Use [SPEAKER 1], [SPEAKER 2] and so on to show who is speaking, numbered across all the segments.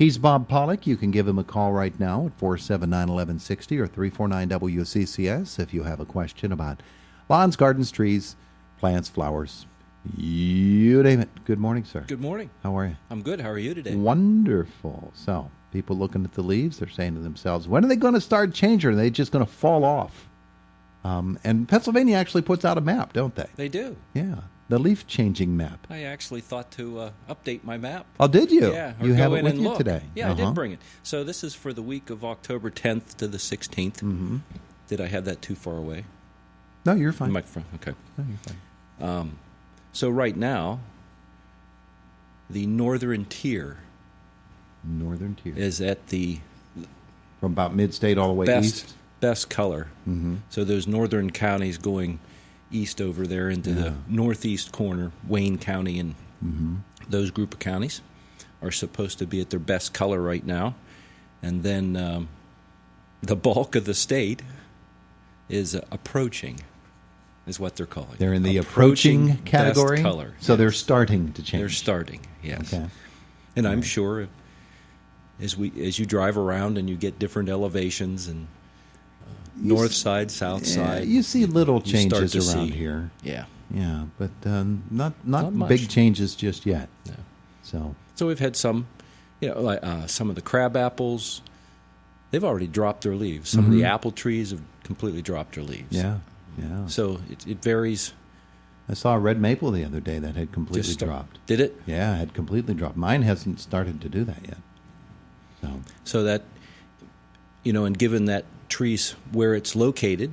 [SPEAKER 1] He's Bob Pollock. You can give him a call right now at 479-1160 or 349-WCCS if you have a question about lawns, gardens, trees, plants, flowers. You name it. Good morning, sir.
[SPEAKER 2] Good morning.
[SPEAKER 1] How are you?
[SPEAKER 2] I'm good. How are you today?
[SPEAKER 1] Wonderful. So, people looking at the leaves, they're saying to themselves, when are they going to start changing? Are they just going to fall off? And Pennsylvania actually puts out a map, don't they?
[SPEAKER 2] They do.
[SPEAKER 1] Yeah, the leaf-changing map.
[SPEAKER 2] I actually thought to update my map.
[SPEAKER 1] Oh, did you?
[SPEAKER 2] Yeah.
[SPEAKER 1] You have
[SPEAKER 2] go
[SPEAKER 1] it
[SPEAKER 2] in
[SPEAKER 1] with
[SPEAKER 2] and
[SPEAKER 1] you
[SPEAKER 2] look.
[SPEAKER 1] today?
[SPEAKER 2] Yeah, I did bring it. So this is for the week of October 10th to the 16th.
[SPEAKER 1] Mm-hmm.
[SPEAKER 2] Did I have that too far away?
[SPEAKER 1] No, you're fine.
[SPEAKER 2] Microphone. Okay.
[SPEAKER 1] No, you're fine.
[SPEAKER 2] So right now, the northern tier
[SPEAKER 1] Northern tier.
[SPEAKER 2] is at the
[SPEAKER 1] From about mid-state all the way east?
[SPEAKER 2] best color.
[SPEAKER 1] Mm-hmm.
[SPEAKER 2] So those northern counties going east over there into the northeast corner, Wayne County and those group of counties are supposed to be at their best color right now. And then the bulk of the state is approaching, is what they're calling.
[SPEAKER 1] They're in the approaching category?
[SPEAKER 2] Best color.
[SPEAKER 1] So
[SPEAKER 2] yes.
[SPEAKER 1] they're starting to change.
[SPEAKER 2] They're starting, yes.
[SPEAKER 1] Okay.
[SPEAKER 2] And I'm sure as you drive around and you get different elevations and north side, south side.
[SPEAKER 1] You see little
[SPEAKER 2] you start
[SPEAKER 1] changes
[SPEAKER 2] to
[SPEAKER 1] around
[SPEAKER 2] see.
[SPEAKER 1] here.
[SPEAKER 2] Yeah.
[SPEAKER 1] Yeah, but not
[SPEAKER 2] much.
[SPEAKER 1] big changes just yet.
[SPEAKER 2] No. So we've had some, like some of the crab apples, they've already dropped their leaves. Some of the apple trees have completely dropped their leaves.
[SPEAKER 1] Yeah.
[SPEAKER 2] So it varies.
[SPEAKER 1] I saw a red maple the other day that had completely dropped.
[SPEAKER 2] Did it?
[SPEAKER 1] Yeah, it had completely dropped. Mine hasn't started to do that yet.
[SPEAKER 2] So that, and given that trees where it's located,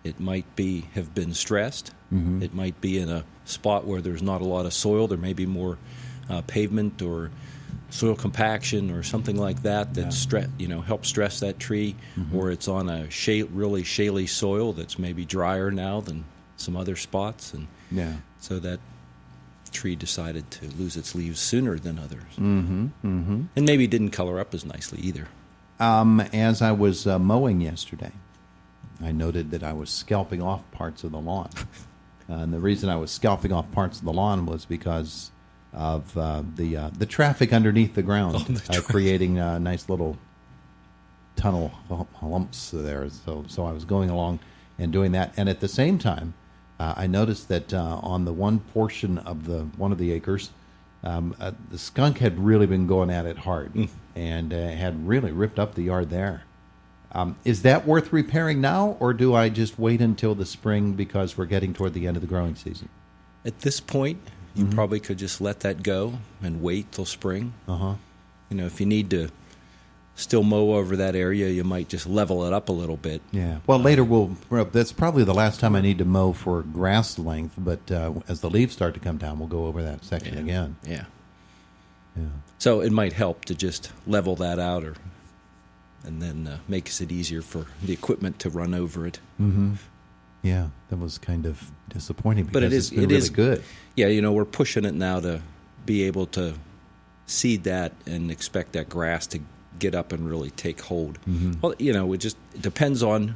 [SPEAKER 2] it might have been stressed. Mm-hmm. It might be in a spot where there's not a lot of soil. There may be more pavement or soil compaction or something like that helps stress that tree, or it's on a really shaly soil that's maybe drier now than some other spots, and so that tree decided to lose its leaves sooner than others, and maybe didn't color up as nicely either.
[SPEAKER 1] As I was mowing yesterday, I noted that I was scalping off parts of the lawn, and the reason I was scalping off parts of the lawn was because of the traffic underneath the ground, creating nice little tunnel lumps there. So I was going along and doing that, and at the same time, I noticed that on the one portion of one of the acres, the skunk had really been going at it hard and had really ripped up the yard there. Is that worth repairing now, or do I just wait until the spring because we're getting toward the end of the growing season?
[SPEAKER 2] At this point, you probably could just let that go and wait till spring. If you need to still mow over that area, you might just level it up a little bit.
[SPEAKER 1] Yeah. Well, later that's probably the last time I need to mow for grass length, but as the leaves start to come down, we'll go over that section again.
[SPEAKER 2] Yeah. So it might help to just level that out, and then makes it easier for the equipment to run over it.
[SPEAKER 1] Mm-hmm. Yeah, that was kind of disappointing because
[SPEAKER 2] but
[SPEAKER 1] it's been really good.
[SPEAKER 2] Yeah, we're pushing it now to be able to seed that and expect that grass to get up and really take hold. Mm-hmm. Well, it depends on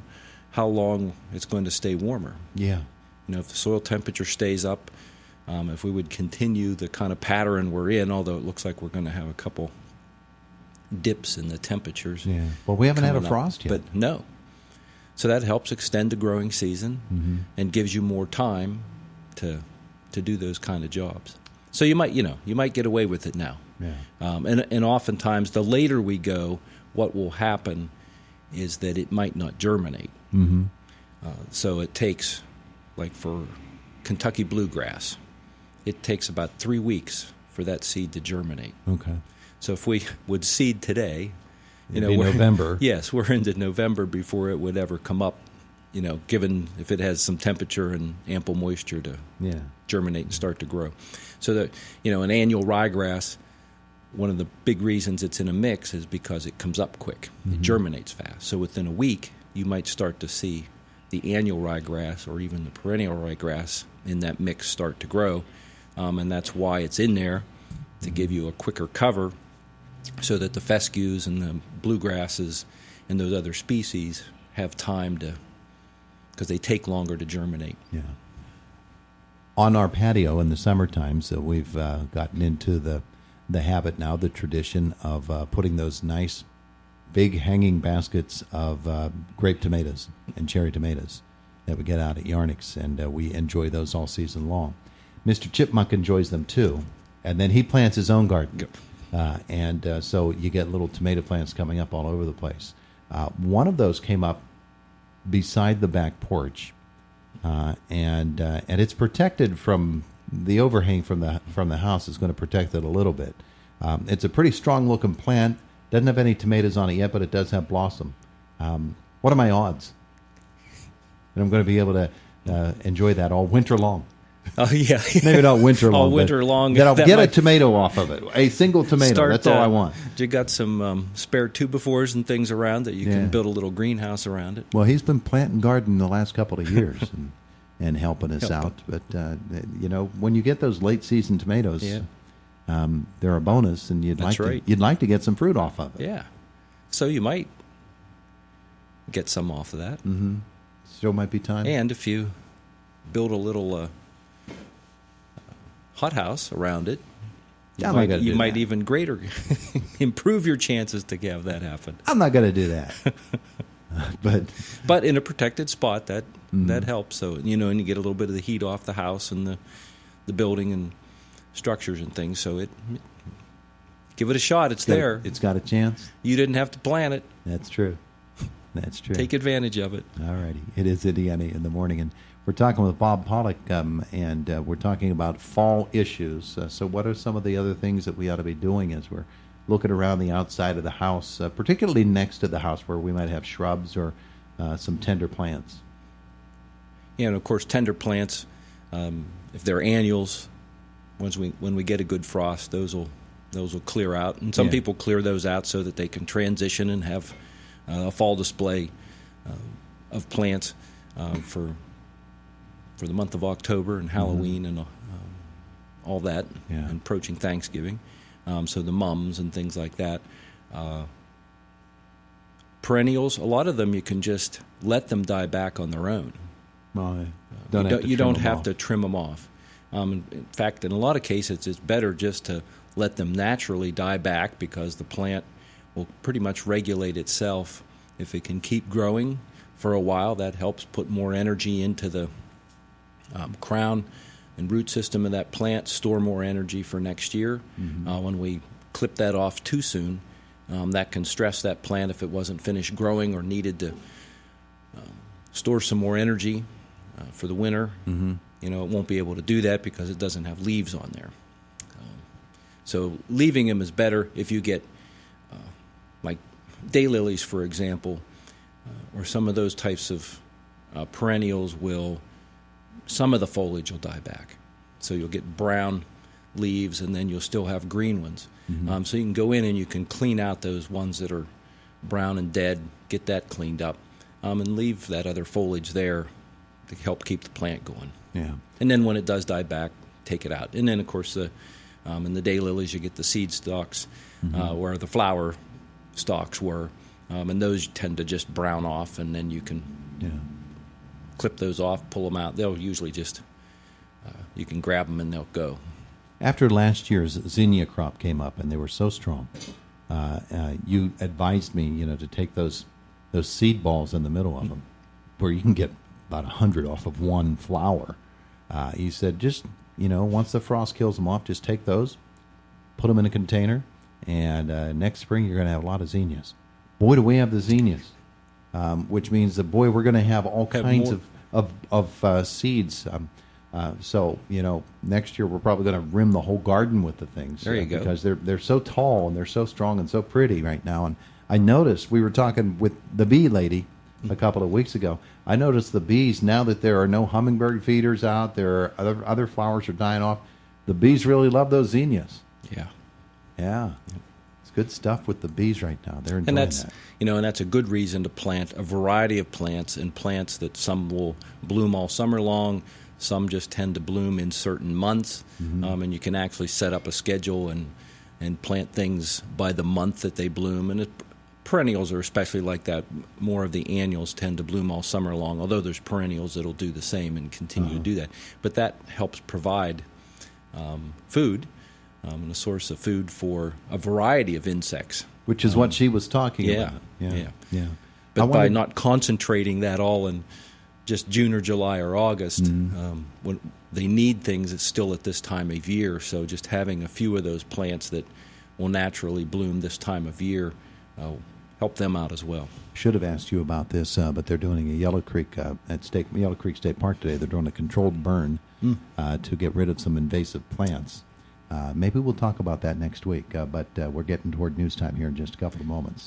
[SPEAKER 2] how long it's going to stay warmer.
[SPEAKER 1] Yeah.
[SPEAKER 2] If the soil temperature stays up, if we would continue the kind of pattern we're in, although it looks like we're going to have a couple dips in the temperatures.
[SPEAKER 1] Yeah. Well, we haven't had a frost yet.
[SPEAKER 2] But no. So that helps extend the growing season and gives you more time to do those kind of jobs. So you might get away with it now.
[SPEAKER 1] Yeah.
[SPEAKER 2] And oftentimes, the later we go, what will happen is that it might not germinate. Mm-hmm. So it takes, like for Kentucky bluegrass, it takes about 3 weeks for that seed to germinate.
[SPEAKER 1] Okay.
[SPEAKER 2] So if we would seed today,
[SPEAKER 1] we're November.
[SPEAKER 2] Yes, we're into November before it would ever come up, given if it has some temperature and ample moisture to germinate and start to grow. So that, an annual ryegrass, one of the big reasons it's in a mix is because it comes up quick. It germinates fast. So within a week, you might start to see the annual ryegrass or even the perennial ryegrass in that mix start to grow. And that's why it's in there, to give you a quicker cover so that the fescues and the bluegrasses and those other species have time because they take longer to germinate.
[SPEAKER 1] Yeah. On our patio in the summertime, so we've gotten into the the habit now, the tradition of putting those nice big hanging baskets of grape tomatoes and cherry tomatoes that we get out at Yarnick's, and we enjoy those all season long. Mr. Chipmunk enjoys them too, and then he plants his own garden. Yep. So you get little tomato plants coming up all over the place. One of those came up beside the back porch, and it's protected from the overhang from the house. Is going to protect it a little bit. It's a pretty strong looking plant. Doesn't have any tomatoes on it yet, but it does have blossom. What are my odds that I'm going to be able to enjoy that all winter long?
[SPEAKER 2] Oh, yeah.
[SPEAKER 1] Maybe not winter long.
[SPEAKER 2] All winter long.
[SPEAKER 1] That I'll get a tomato off of it. A single tomato. That's all I want.
[SPEAKER 2] You got some spare two-by-fours and things around that you can build a little greenhouse around it.
[SPEAKER 1] Well, he's been planting garden the last couple of years and helping us out. But, when you get those late-season tomatoes, they're a bonus, and you'd like to get some fruit off of it.
[SPEAKER 2] Yeah. So you might get some off of that.
[SPEAKER 1] Mm-hmm. Still might be time.
[SPEAKER 2] And if you build a little hothouse around it, you might even greater improve your chances to have that happen.
[SPEAKER 1] I'm not going to do that.
[SPEAKER 2] But in a protected spot, that helps. So, and you get a little bit of the heat off the house and the building and structures and things. So give it a shot. It's there.
[SPEAKER 1] It's got a chance.
[SPEAKER 2] You didn't have to plant it.
[SPEAKER 1] That's true. That's true.
[SPEAKER 2] Take advantage of it.
[SPEAKER 1] All righty. It is Indiana in the morning, and we're talking with Bob Pollock, and we're talking about fall issues. So what are some of the other things that we ought to be doing as we're looking around the outside of the house, particularly next to the house where we might have shrubs or some tender plants?
[SPEAKER 2] Yeah, and of course, tender plants, if they're annuals, when we get a good frost, those will clear out. And some people clear those out so that they can transition and have a fall display of plants for the month of October and Halloween and all that, and approaching Thanksgiving. So the mums and things like that. Perennials, a lot of them you can just let them die back on their own.
[SPEAKER 1] Well,
[SPEAKER 2] you don't have to trim them off. In fact, in a lot of cases, it's better just to let them naturally die back, because the plant will pretty much regulate itself. If it can keep growing for a while, that helps put more energy into the crown and root system of that plant, store more energy for next year. Mm-hmm. When we clip that off too soon, that can stress that plant if it wasn't finished growing or needed to store some more energy for the winter. Mm-hmm. It won't be able to do that because it doesn't have leaves on there. So leaving them is better. If you get like daylilies, for example, or some of those types of perennials, some of the foliage will die back. So you'll get brown leaves, and then you'll still have green ones. Mm-hmm. So you can go in and you can clean out those ones that are brown and dead, get that cleaned up, and leave that other foliage there to help keep the plant going.
[SPEAKER 1] Yeah.
[SPEAKER 2] And then when it does die back, take it out. And then, of course, in the daylilies, you get the seed stalks, where the flower stalks were, and those tend to just brown off, and then you can clip those off, pull them out. They'll usually just, you can grab them and they'll go.
[SPEAKER 1] After last year's zinnia crop came up and they were so strong, you advised me, to take those seed balls in the middle of them, where you can get about 100 off of one flower. You said, just, once the frost kills them off, just take those, put them in a container, and next spring you're going to have a lot of zinnias. Boy, do we have the zinnias, which means that, boy, we're going to have all kinds of seeds. So, next year we're probably going to rim the whole garden with the things.
[SPEAKER 2] There you go.
[SPEAKER 1] Because they're so tall and they're so strong and so pretty right now. And I noticed, we were talking with the bee lady a couple of weeks ago, I noticed the bees, now that there are no hummingbird feeders out, there are other flowers are dying off, the bees really love those zinnias.
[SPEAKER 2] Yeah.
[SPEAKER 1] Yeah. It's good stuff with the bees right now. They're enjoying that.
[SPEAKER 2] And that's a good reason to plant a variety of plants, and plants that some will bloom all summer long, some just tend to bloom in certain months, and you can actually set up a schedule and plant things by the month that they bloom. And perennials are especially like that. More of the annuals tend to bloom all summer long, although there's perennials that'll do the same and continue to do that. But that helps provide food and a source of food for a variety of insects.
[SPEAKER 1] Which is what she was talking about.
[SPEAKER 2] Yeah. But by not concentrating that all in just June or July or August, when they need things, it's still at this time of year. So just having a few of those plants that will naturally bloom this time of year help them out as well.
[SPEAKER 1] Should have asked you about this, but they're doing a Yellow Creek Yellow Creek State Park today. They're doing a controlled burn to get rid of some invasive plants. Maybe we'll talk about that next week, but we're getting toward news time here in just a couple of moments.